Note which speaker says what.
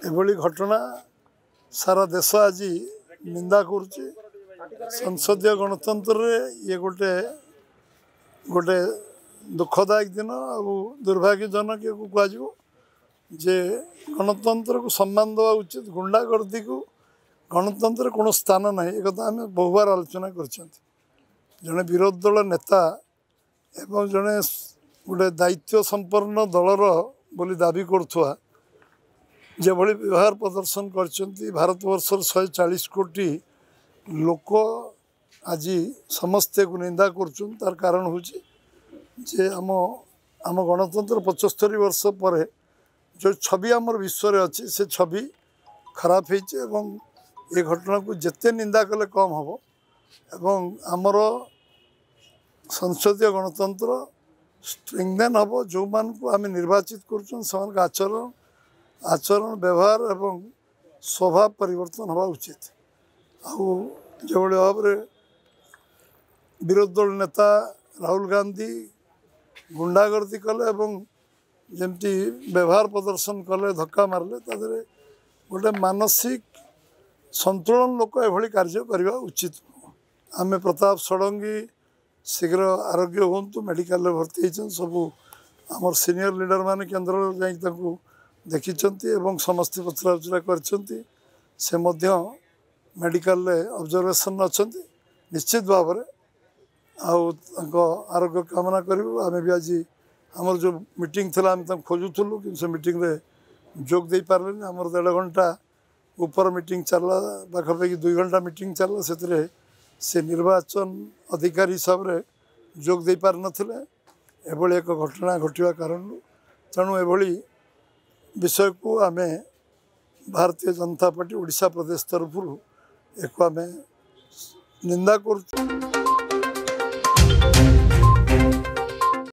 Speaker 1: एभली घटना सारा देश आज निंदा करुच्ची। संसदीय गणतंत्र ये गोटे गोटे दुखदायक दिन आ दुर्भाग्यजनक कह जे गणतंत्र को सम्मान देवा उचित। गुंडागर्दी को गणतंत्र कौन स्थान ना एक आम बहुबार आलोचना कर जड़े विरोधी दल नेता एवं जड़े गोटे दायित्व संपन्न दलर बोली दाबी करुवा जो व्यवहार प्रदर्शन कर भारतवर्षर 140 कोटी लोक आज समस्ते को निंदा कर कारण हूँ जे आम गणतंत्र 75 वर्ष पर जो छवि आमर विश्व में अच्छी से छवि खराब हो ये घटना को जिते निंदा कले कम हम एवं आमर संसदीय गणतंत्र स्ट्रेंथेन हम जो मान को आम निर्वाचित कर आचरण व्यवहार एवं स्वभाव परिवर्तन हवा उचित। जो भाव में विरोधी दल नेता राहुल गांधी गुंडागर्दी कले एवं जमती व्यवहार प्रदर्शन कले धक्का मारले तादरे गोटे मानसिक संतुलन लोक एभली कार्य करवा उचित। आम प्रताप षडंगी शीघ्र आरोग्य हूँ मेडिकल भर्ती होती सबू आमर सीनियर लीडर मान केन्द्र जा देखी समस्त पचरा उचरा कर मेडिकल ऑब्जर्वेशन अच्छा निश्चित भाव में आरोग्य कामना करूँ। आम भी आज आमर जो मीटिंग थी आम खोजुलु कि से मीटिंग रे जोग दे पारे आमर 1.5 घंटा ऊपर मीटिंग चलला पाखापाखि 2 घंटा मीटिंग चलला से निर्वाचन अधिकारी हिसाब से जोग दे पार नथिले एभली एक घटना घटवा कारण तेणु एभली विषय को आम भारतीय जनता पार्टी ओडिशा प्रदेश तरफ एक आम निंदा कर।